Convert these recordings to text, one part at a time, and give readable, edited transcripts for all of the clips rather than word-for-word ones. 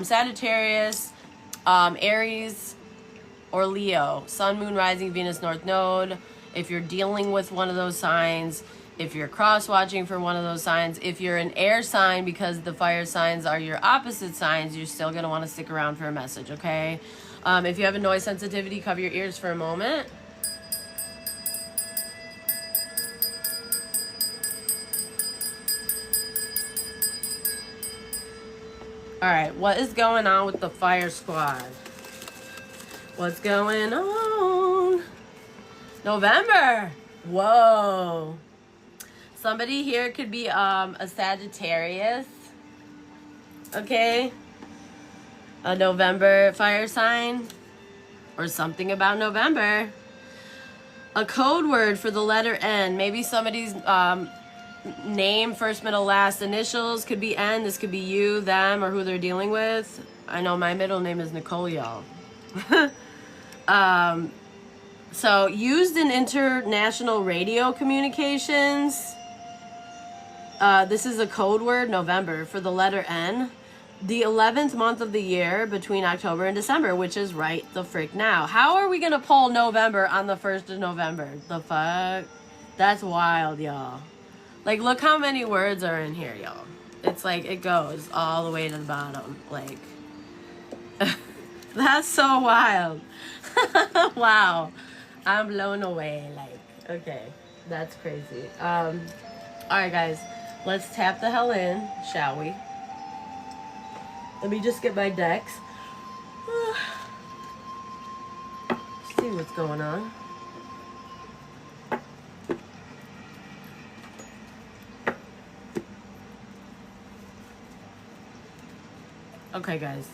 Sagittarius, Aries, or Leo. Sun, Moon, Rising, Venus, North Node. If you're dealing with one of those signs, if you're cross-watching for one of those signs, if you're an air sign because the fire signs are your opposite signs, you're still going to want to stick around for a message, okay? If you have a noise sensitivity, cover your ears for a moment. All right, what is going on with the fire squad? What's going on? November. Whoa. Somebody here could be a Sagittarius. Okay. A November fire sign. Or something about November. A code word for the letter N. Maybe somebody's name, first, middle, last initials could be N. This could be you, them, or who they're dealing with. I know my middle name is Nicole, y'all. So used in international radio communications. This is a code word, November, for the letter N. The 11th month of the year between October and December, which is right the frick now. How are we going to pull November on the 1st of November? The fuck? That's wild, y'all. Like, look how many words are in here, y'all. It's like, it goes all the way to the bottom. Like, that's so wild. Wow. I'm blown away. Like, okay. That's crazy. All right, guys. Let's tap the hell in, shall we? Let me just get my decks. See what's going on. Okay, guys.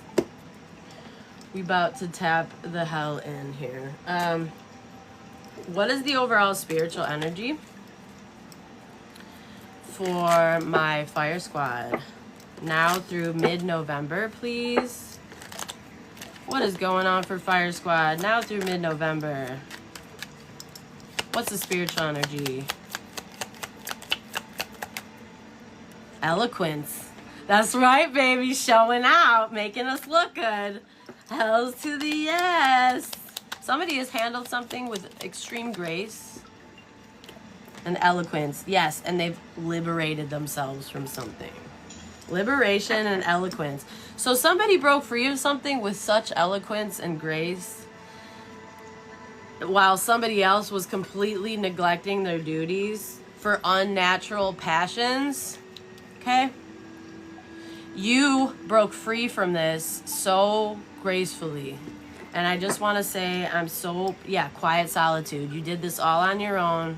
We about to tap the hell in here. What is the overall spiritual energy for my fire squad now through mid-November, please? What is going on for fire squad now through mid-November? What's the spiritual energy? Eloquence. That's right, baby. Showing out, making us look good. Hells to the yes. Somebody has handled something with extreme grace and eloquence. Yes, and they've liberated themselves from something. Liberation and eloquence. So somebody broke free of something with such eloquence and grace, while somebody else was completely neglecting their duties for unnatural passions. Okay? You broke free from this so gracefully. And I just want to say I'm so, quiet solitude. You did this all on your own.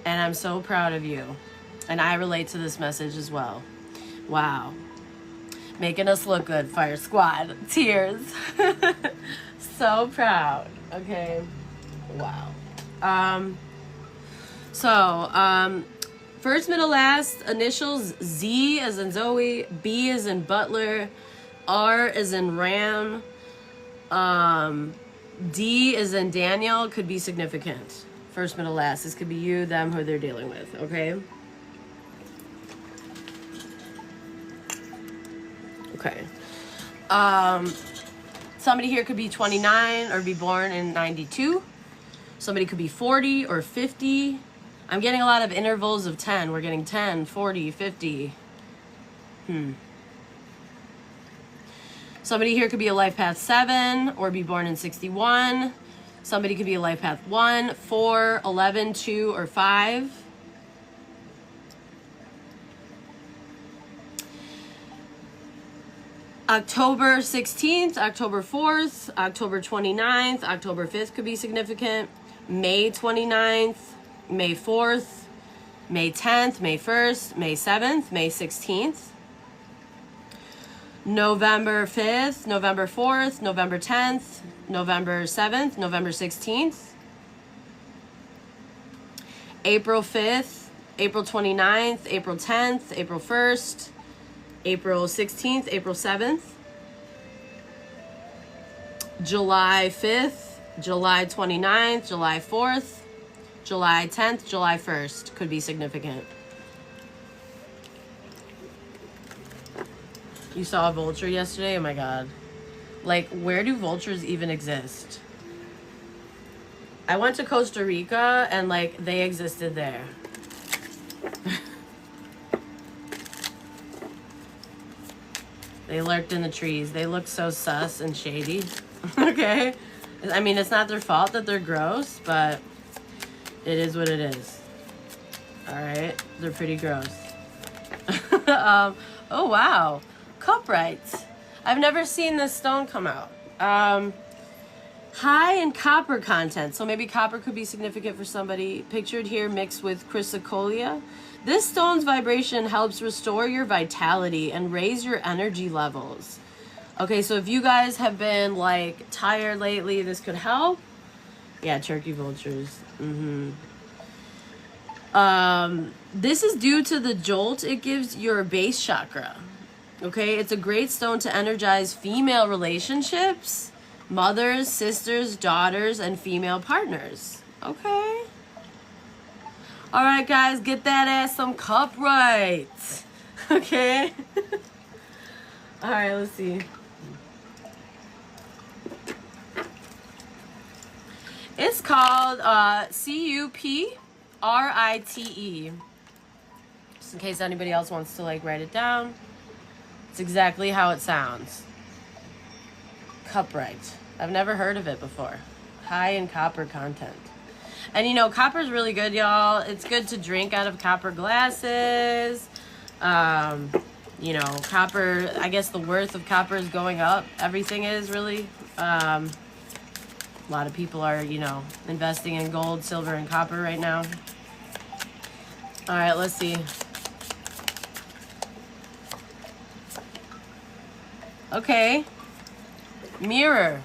And I'm so proud of you. And I relate to this message as well. Wow. Making us look good, fire squad. Tears. So proud. Okay. Wow. First, middle, last initials, Z as in Zoe, B as in Butler, R as in Ram, D as in Daniel could be significant. First, middle, last. This could be you, them, who they're dealing with, okay? Okay. Somebody here could be 29 or be born in 92. Somebody could be 40 or 50. I'm getting a lot of intervals of 10. We're getting 10, 40, 50. Somebody here could be a life path 7 or be born in 61. Somebody could be a life path 1, 4, 11, 2, or 5. October 16th, October 4th, October 29th, October 5th could be significant. May 29th, May 4th, May 10th, May 1st, May 7th, May 16th. November 5th, November 4th, November 10th, November 7th, November 16th. April 5th, April 29th, April 10th, April 1st, April 16th, April 7th. July 5th, July 29th, July 4th, July 10th, July 1st could be significant. You saw a vulture yesterday? Oh my god. Like, where do vultures even exist? I went to Costa Rica and like they existed there. They lurked in the trees. They look so sus and shady. Okay? I mean, it's not their fault that they're gross, but it is what it is. Alright? They're pretty gross. Oh, wow. Cuprites. I've never seen this stone come out. High in copper content. So maybe copper could be significant for somebody. Pictured here mixed with chrysocolla. This stone's vibration helps restore your vitality and raise your energy levels. Okay, so if you guys have been like tired lately, this could help. Yeah, turkey vultures. This is due to the jolt it gives your base chakra. Okay, it's a great stone to energize female relationships, mothers, sisters, daughters, and female partners. Okay. All right, guys, get that ass some cuprites. Okay. All right, let's see. It's called Cuprite. Just in case anybody else wants to like write it down. It's exactly how it sounds. Cuprite. I've never heard of it before. High in copper content. And you know, copper is really good, y'all. It's good to drink out of copper glasses. You know, copper, I guess the worth of copper is going up. Everything is really. A lot of people are, you know, investing in gold, silver, and copper right now. All right, let's see. Okay. Mirror.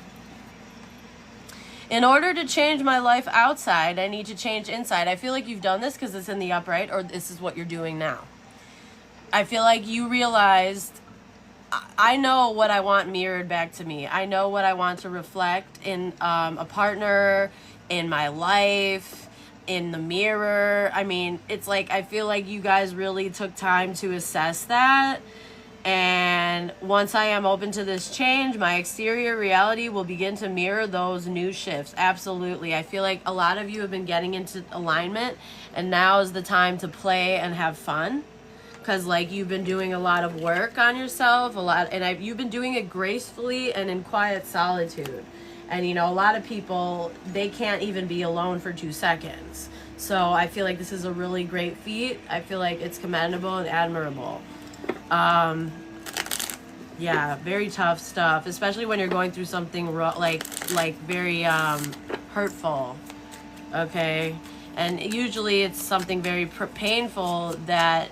In order to change my life outside, I need to change inside. I feel like you've done this because it's in the upright, or this is what you're doing now. I feel like you realized, I know what I want mirrored back to me. I know what I want to reflect in a partner, in my life, in the mirror. I mean, it's like, I feel like you guys really took time to assess that. And once I am open to this change, my exterior reality will begin to mirror those new shifts. Absolutely. I feel like a lot of you have been getting into alignment, and now is the time to play and have fun. Because like you've been doing a lot of work on yourself, you've been doing it gracefully and in quiet solitude. And you know, a lot of people, they can't even be alone for 2 seconds. So I feel like this is a really great feat. I feel like it's commendable and admirable. Yeah, very tough stuff, especially when you're going through something like very hurtful. Okay, and usually it's something very painful that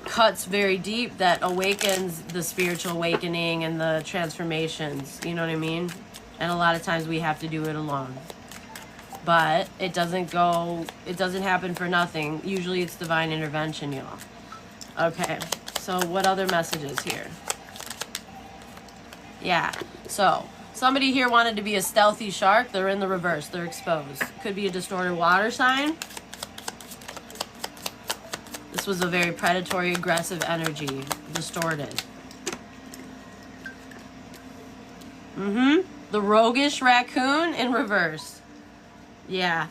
cuts very deep, that awakens the spiritual awakening and the transformations. You know what I mean? And a lot of times we have to do it alone. But it doesn't happen for nothing. Usually it's divine intervention, y'all. Okay. So what other messages here? Yeah. So somebody here wanted to be a stealthy shark. They're in the reverse. They're exposed. Could be a distorted water sign. This was a very predatory, aggressive energy. Distorted. The roguish raccoon in reverse. Yeah.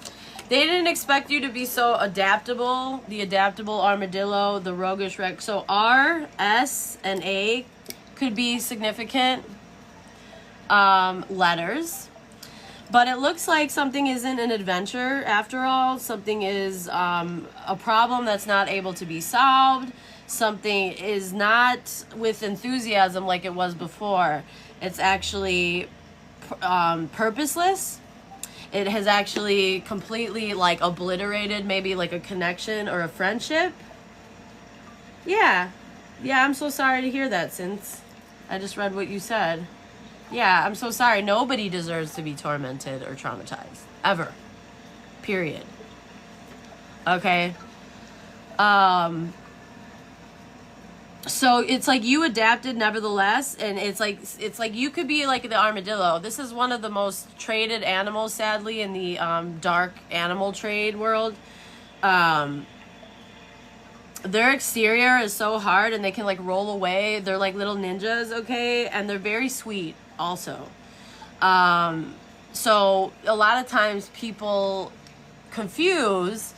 They didn't expect you to be so adaptable. The adaptable armadillo, the roguish wreck. So R, S, and A could be significant letters. But it looks like something isn't an adventure after all. Something is a problem that's not able to be solved. Something is not with enthusiasm like it was before. It's actually purposeless. It has actually completely like obliterated maybe like a connection or a friendship. Yeah, I'm so sorry to hear that, since I just read what you said. Yeah, I'm so sorry. Nobody deserves to be tormented or traumatized. Ever. Period. Okay. So it's like you adapted nevertheless, and it's like you could be like the armadillo. This is one of the most traded animals, sadly, in the dark animal trade world. Their exterior is so hard and they can like roll away. They're like little ninjas, okay? And they're very sweet also. So a lot of times people confuse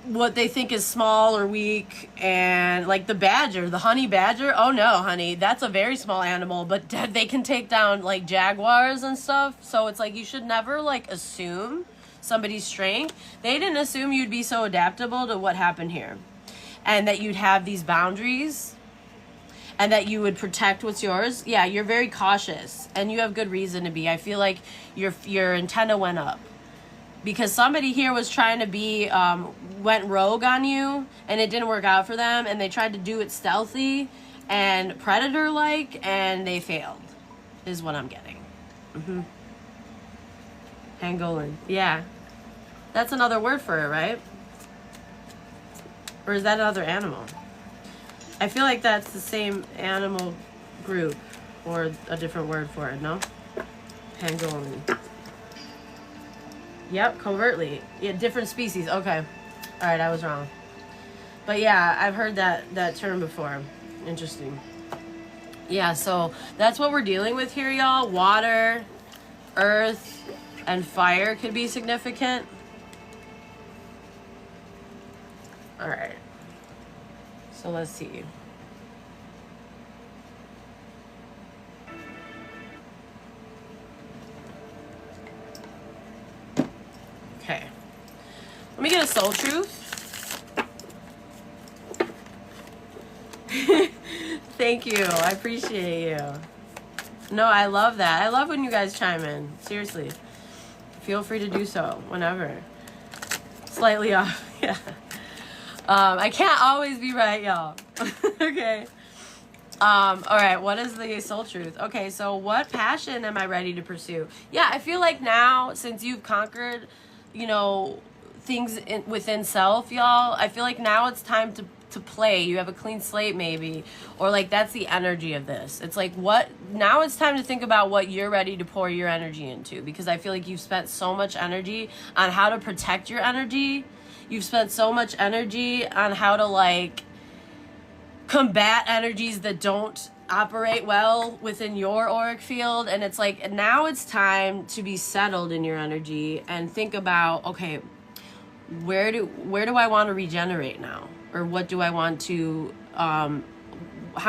what they think is small or weak, and like the badger, the honey badger. Oh no, honey, that's a very small animal, but they can take down like jaguars and stuff. So it's like you should never like assume somebody's strength. They didn't assume you'd be so adaptable to what happened here, and that you'd have these boundaries, and that you would protect what's yours. Yeah, you're very cautious, and you have good reason to be. I feel like your antenna went up because somebody here was trying to be went rogue on you, and it didn't work out for them, and they tried to do it stealthy and predator like, and they failed is what I'm getting. Pangolin. Yeah, that's another word for it, right? Or is that another animal? I feel like that's the same animal group or a different word for it, no? Pangolin. Yep, covertly. Yeah, different species. Okay. All right, I was wrong. But yeah, I've heard that term before. Interesting. Yeah, so that's what we're dealing with here, y'all. Water, earth, and fire could be significant. All right. So let's see. Okay. Let me get a soul truth. Thank you. I appreciate you. No, I love that. I love when you guys chime in. Seriously. Feel free to do so whenever. Slightly off. Yeah. I can't always be right, y'all. Okay. All right. What is the soul truth? Okay. So what passion am I ready to pursue? Yeah. I feel like now, since you've conquered, things within self, y'all, I feel like now it's time to play. You have a clean slate maybe, or like that's the energy of this. It's like now it's time to think about what you're ready to pour your energy into, because I feel like you've spent so much energy on how to protect your energy. You've spent so much energy on how to like combat energies that don't operate well within your auric field, and it's like now it's time to be settled in your energy and think about, okay, where do I want to regenerate now? Or what do I want to, how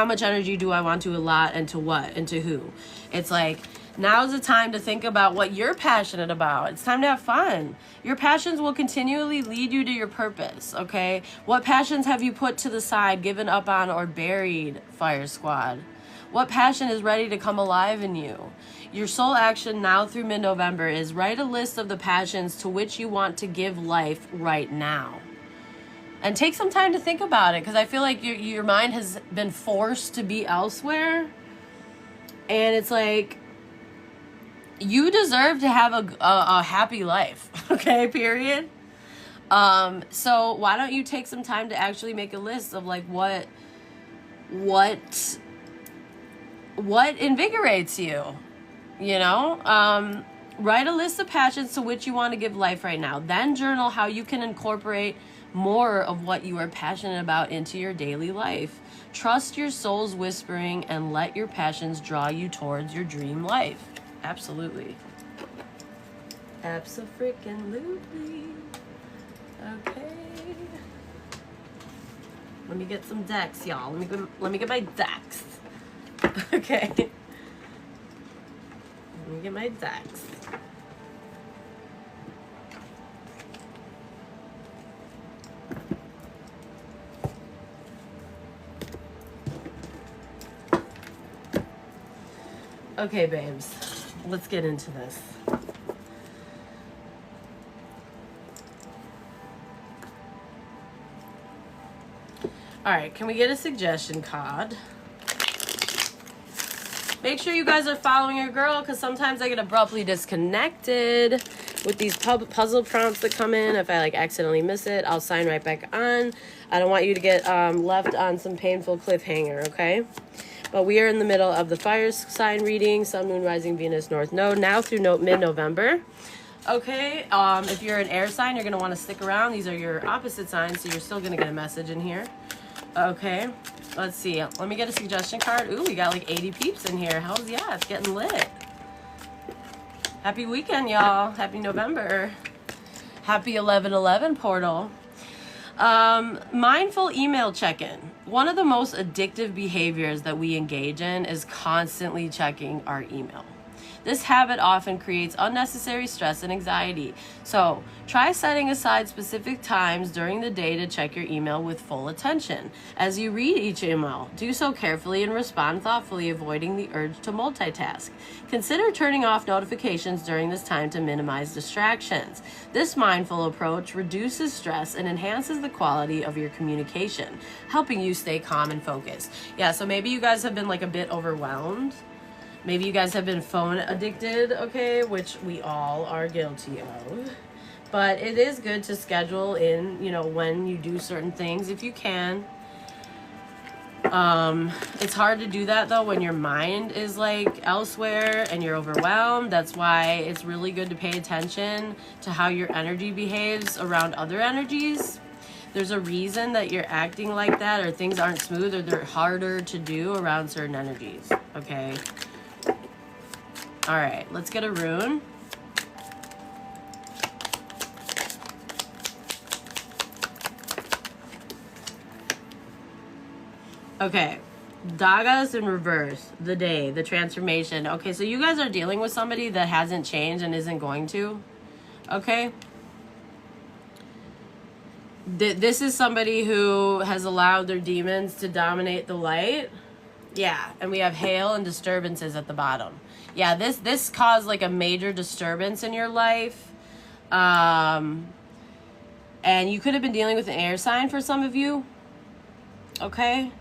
much energy do I want to allot, and to what, and to who? It's like, now's the time to think about what you're passionate about. It's time to have fun. Your passions will continually lead you to your purpose, okay? What passions have you put to the side, given up on, or buried, Fire Squad? What passion is ready to come alive in you? Your soul action now through mid-November is write a list of the passions to which you want to give life right now. And take some time to think about it, because I feel like your mind has been forced to be elsewhere. And it's like, you deserve to have a happy life, okay, period. So why don't you take some time to actually make a list of like what invigorates you, write a list of passions to which you want to give life right now. Then journal how you can incorporate more of what you are passionate about into your daily life. Trust your soul's whispering and let your passions draw you towards your dream life. Absolutely. Abso-freaking-lutely. Okay. Let me get some decks, y'all. Let me get my decks. Okay. Let me get my decks. Okay, babes, let's get into this. All right, can we get a suggestion card? Make sure you guys are following your girl, because sometimes I get abruptly disconnected with these puzzle prompts that come in. If I like accidentally miss it, I'll sign right back on. I don't want you to get left on some painful cliffhanger, okay? But we are in the middle of the fire sign reading, Sun, Moon, Rising, Venus, North Node, now through mid-November. Okay, if you're an air sign, you're going to want to stick around. These are your opposite signs, so you're still going to get a message in here. Okay, let's see. Let me get a suggestion card. Ooh, we got like 80 peeps in here. Hell's yeah, it's getting lit. Happy weekend, y'all. Happy November. Happy 11/11 portal. Mindful email check-in. One of the most addictive behaviors that we engage in is constantly checking our email. This habit often creates unnecessary stress and anxiety. So try setting aside specific times during the day to check your email with full attention. As you read each email, do so carefully and respond thoughtfully, avoiding the urge to multitask. Consider turning off notifications during this time to minimize distractions. This mindful approach reduces stress and enhances the quality of your communication, helping you stay calm and focused. Yeah, so maybe you guys have been like a bit overwhelmed. Maybe you guys have been phone addicted, okay, which we all are guilty of. But it is good to schedule in, you know, when you do certain things if you can. It's hard to do that though when your mind is like elsewhere and you're overwhelmed. That's why it's really good to pay attention to how your energy behaves around other energies. There's a reason that you're acting like that, or things aren't smooth, or they're harder to do around certain energies, okay? All right, let's get a rune. Okay, Dagas in reverse, the day, the transformation. Okay, so you guys are dealing with somebody that hasn't changed and isn't going to, okay? This is somebody who has allowed their demons to dominate the light. Yeah, and we have hail and disturbances at the bottom. Yeah, this caused like a major disturbance in your life. And you could have been dealing with an air sign for some of you. Okay?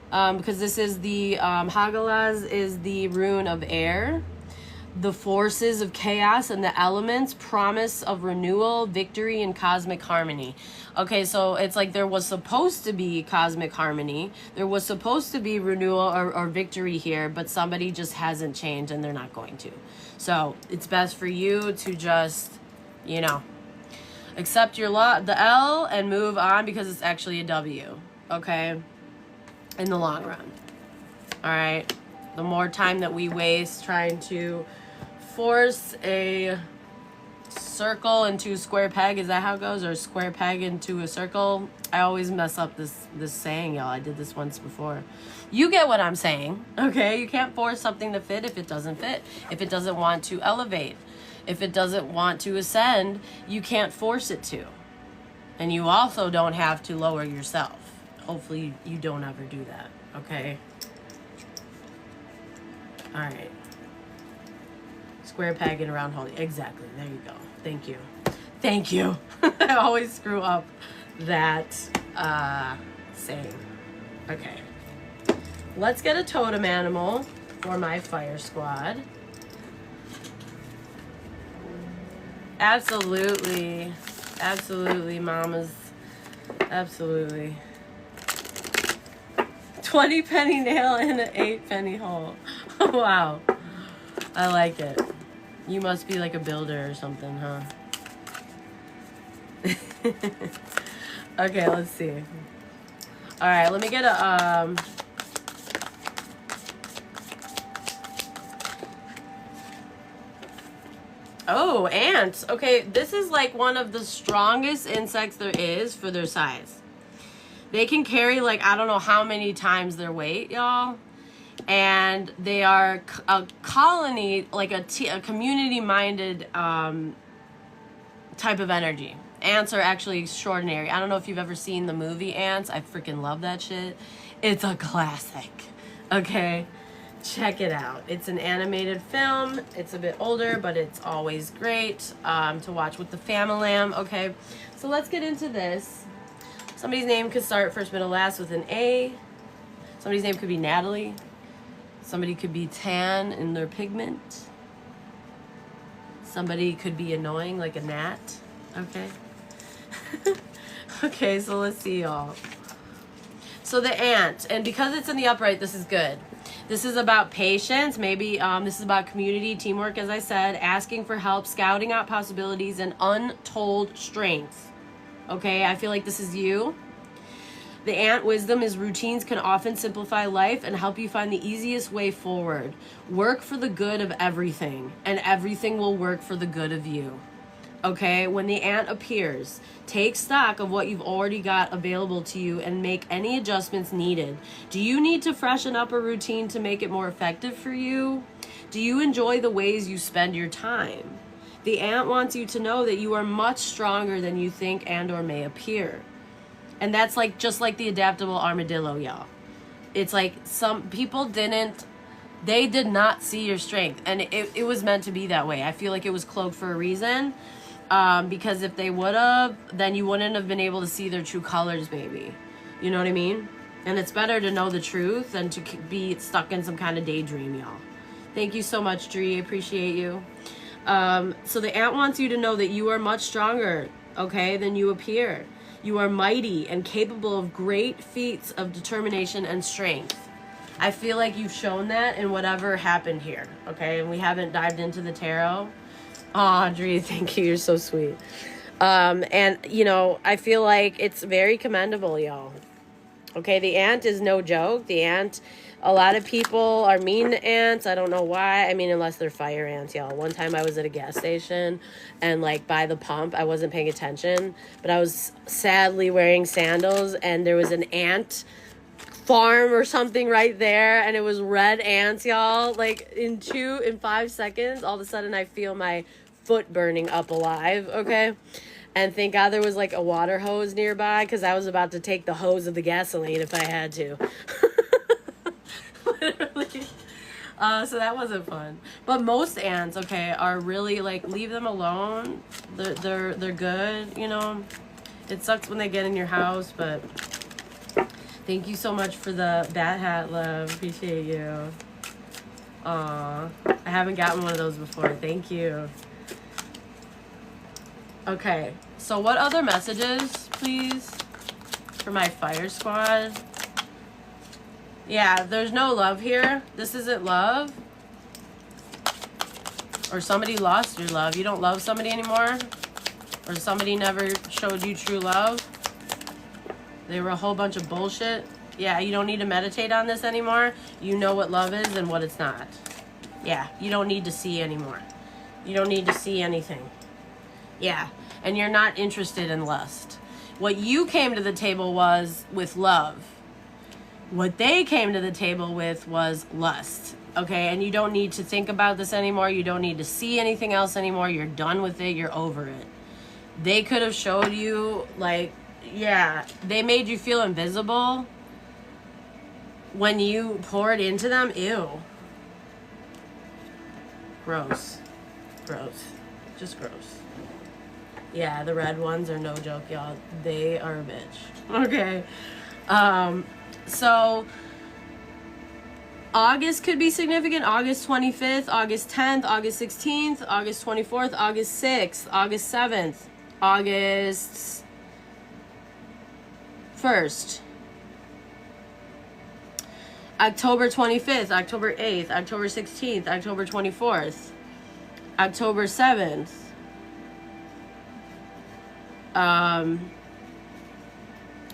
Because this is the, Hagalaz is the rune of air. The forces of chaos and the elements, promise of renewal, victory, and cosmic harmony. Okay, so it's like there was supposed to be cosmic harmony. There was supposed to be renewal or victory here, but somebody just hasn't changed and they're not going to. So it's best for you to just, you know, accept your lot, the L, and move on, because it's actually a W, okay, in the long run. All right, the more time that we waste trying to force a circle into a square peg, is that how it goes? Or a square peg into a circle? I always mess up this saying, y'all. I did this once before. You get what I'm saying, okay? You can't force something to fit if it doesn't fit. If it doesn't want to elevate, if it doesn't want to ascend, you can't force it to. And you also don't have to lower yourself. Hopefully you don't ever do that, okay? All right. Square peg in a round hole. Exactly. There you go. Thank you. Thank you. I always screw up that saying. Okay. Let's get a totem animal for my fire squad. Absolutely. Absolutely, mamas. Absolutely. 20 penny nail in an 8 penny hole. Wow. I like it. You must be like a builder or something, huh? Okay, let's see. All right, let me get a oh, ants. Okay, this is like one of the strongest insects there is for their size. They can carry like I don't know how many times their weight, y'all. And they are a colony, like a community-minded type of energy. Ants are actually extraordinary. I don't know if you've ever seen the movie Ants. I freaking love that shit. It's a classic. Okay? Check it out. It's an animated film. It's a bit older, but it's always great to watch with the family. Okay? So let's get into this. Somebody's name could start first, middle, last with an A. Somebody's name could be Natalie. Somebody could be tan in their pigment. Somebody could be annoying like a gnat. Okay. Okay, so let's see, y'all. So the ant, and because it's in the upright, this is good. This is about patience. Maybe this is about community, teamwork, as I said, asking for help, scouting out possibilities, and untold strength. Okay, I feel like this is you. The ant wisdom is routines can often simplify life and help you find the easiest way forward. Work for the good of everything, and everything will work for the good of you. Okay, when the ant appears, take stock of what you've already got available to you and make any adjustments needed. Do you need to freshen up a routine to make it more effective for you? Do you enjoy the ways you spend your time? The ant wants you to know that you are much stronger than you think and or may appear. And that's like just like the adaptable armadillo, y'all. It's like some people they did not see your strength, and it was meant to be that way. I feel like it was cloaked for a reason. Because if they would have, then you wouldn't have been able to see their true colors, maybe. You know what I mean? And it's better to know the truth than to be stuck in some kind of daydream, y'all. Thank you so much, Dree. Appreciate you. So the ant wants you to know that you are much stronger, okay, than you appear. You are mighty and capable of great feats of determination and strength. I feel like you've shown that in whatever happened here, okay? And we haven't dived into the tarot. Aw, Dree, thank you. You're so sweet. And, you know, I feel like it's very commendable, y'all. Okay, the ant is no joke. The ant, a lot of people are mean to ants. I don't know why. I mean, unless they're fire ants, y'all. One time I was at a gas station and, like, by the pump, I wasn't paying attention, but I was sadly wearing sandals, and there was an ant farm or something right there, and it was red ants, y'all. Like in 5 seconds, all of a sudden I feel my foot burning up alive, okay? And thank God there was like a water hose nearby, because I was about to take the hose of the gasoline if I had to. Literally. So that wasn't fun. But most ants, okay, are really like, leave them alone. They're good, you know. It sucks when they get in your house, but thank you so much for the bat hat, love. Appreciate you. Aw, I haven't gotten one of those before. Thank you. Okay, so what other messages, please, for my fire squad? Yeah, there's no love here. This isn't love. Or somebody lost your love. You don't love somebody anymore? Or somebody never showed you true love? They were a whole bunch of bullshit. Yeah, you don't need to meditate on this anymore. You know what love is and what it's not. Yeah, you don't need to see anymore. You don't need to see anything. Yeah, and you're not interested in lust. What you came to the table was with love. What they came to the table with was lust. Okay, and you don't need to think about this anymore. You don't need to see anything else anymore. You're done with it. You're over it. They could have showed you, like, yeah, they made you feel invisible when you poured into them. Ew. Gross. Gross. Just gross. Yeah, the red ones are no joke, y'all. They are a bitch. Okay. So August could be significant. August 25th, August 10th, August 16th, August 24th, August 6th, August 7th, August 1st, October 25th, October 8th, October 16th, October 24th, October 7th,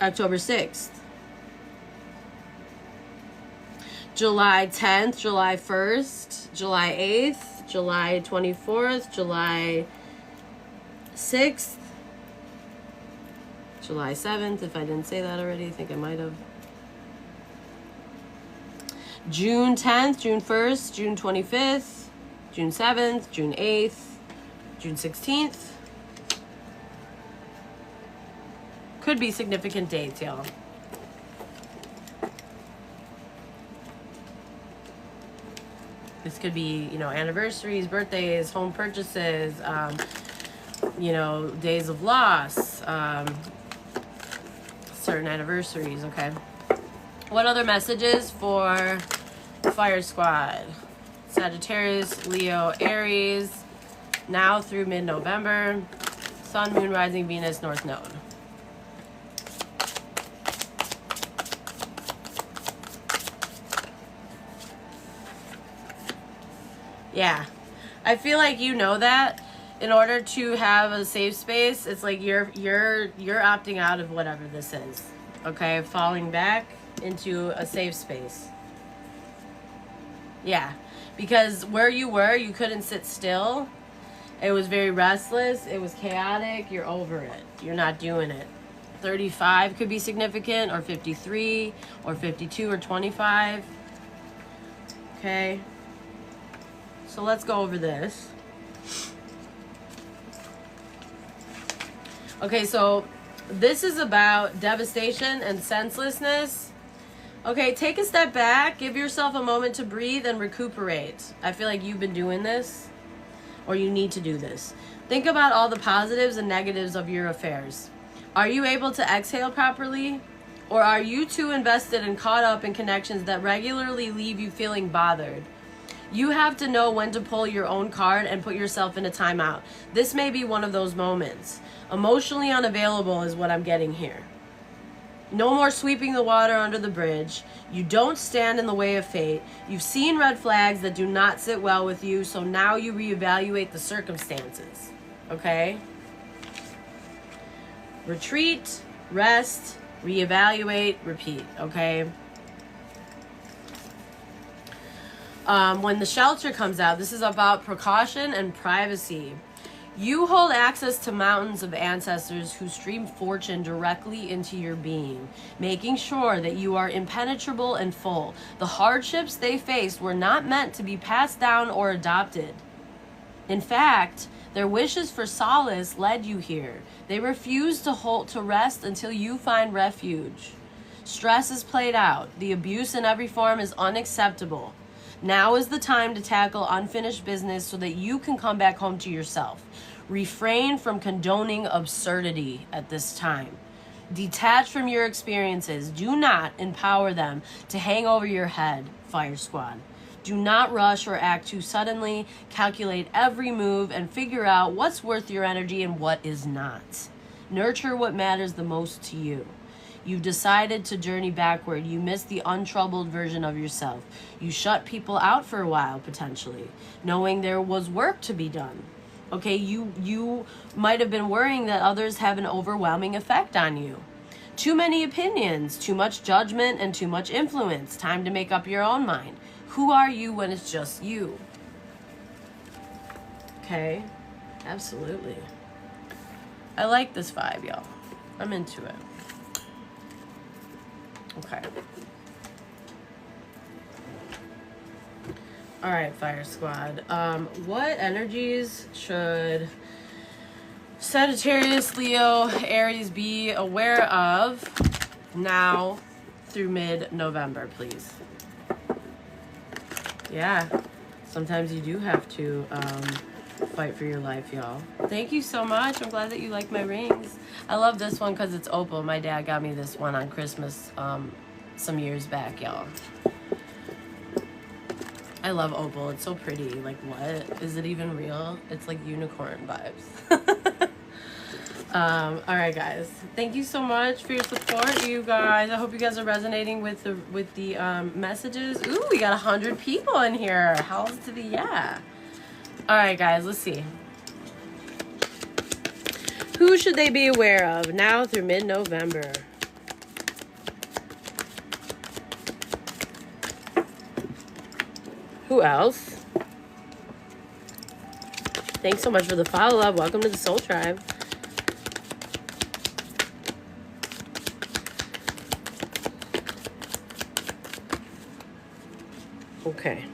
October 6th, July 10th, July 1st, July 8th, July 24th, July 6th, July 7th, if I didn't say that already, I think I might have. June 10th, June 1st, June 25th, June 7th, June 8th, June 16th. Could be significant dates, y'all. This could be, you know, anniversaries, birthdays, home purchases, you know, days of loss, certain anniversaries, okay? What other messages for Fire Squad? Sagittarius, Leo, Aries, now through mid-November. Sun, Moon, Rising, Venus, North Node. Yeah. I feel like you know that in order to have a safe space, it's like you're opting out of whatever this is. Okay? Falling back into a safe space. Yeah. Because where you were, you couldn't sit still. It was very restless. It was chaotic. You're over it. You're not doing it. 35 could be significant, or 53, or 52, or 25. Okay. So let's go over this. Okay, so this is about devastation and senselessness. Okay, take a step back. Give yourself a moment to breathe and recuperate. I feel like you've been doing this, or you need to do this. Think about all the positives and negatives of your affairs. Are you able to exhale properly? Or are you too invested and caught up in connections that regularly leave you feeling bothered? You have to know when to pull your own card and put yourself in a timeout. This may be one of those moments. Emotionally unavailable is what I'm getting here. No more sweeping the water under the bridge. You don't stand in the way of fate. You've seen red flags that do not sit well with you, so now you reevaluate the circumstances. Okay? Retreat, rest, reevaluate, repeat. Okay? When the shelter comes out, this is about precaution and privacy. You hold access to mountains of ancestors who stream fortune directly into your being, making sure that you are impenetrable and full. The hardships they faced were not meant to be passed down or adopted. In fact, their wishes for solace led you here. They refuse to rest until you find refuge. Stress is played out. The abuse in every form is unacceptable. Now is the time to tackle unfinished business so that you can come back home to yourself. Refrain from condoning absurdity at this time. Detach from your experiences. Do not empower them to hang over your head, Fire Squad. Do not rush or act too suddenly. Calculate every move and figure out what's worth your energy and what is not. Nurture what matters the most to you. You've decided to journey backward. You miss the untroubled version of yourself. You shut people out for a while, potentially, knowing there was work to be done. Okay, you might have been worrying that others have an overwhelming effect on you. Too many opinions, too much judgment, and too much influence. Time to make up your own mind. Who are you when it's just you? Okay, absolutely. I like this vibe, y'all. I'm into it. Okay. All right, Fire Squad. What energies should Sagittarius, Leo, Aries be aware of now through mid-November, please? Yeah, sometimes you do have to fight for your life, y'all. Thank you so much. I'm glad that you like my rings. I love this one because it's opal. My dad got me this one on Christmas some years back, y'all. I love opal. It's so pretty. Like, what? Is it even real? It's like unicorn vibes. All right, guys. Thank you so much for your support, you guys. I hope you guys are resonating with the messages. Ooh, we got 100 people in here. Hells to the yeah. All right, guys. Let's see. Who should they be aware of now through mid-November? Who else? Thanks so much for the follow-up. Welcome to the Soul Tribe. Okay.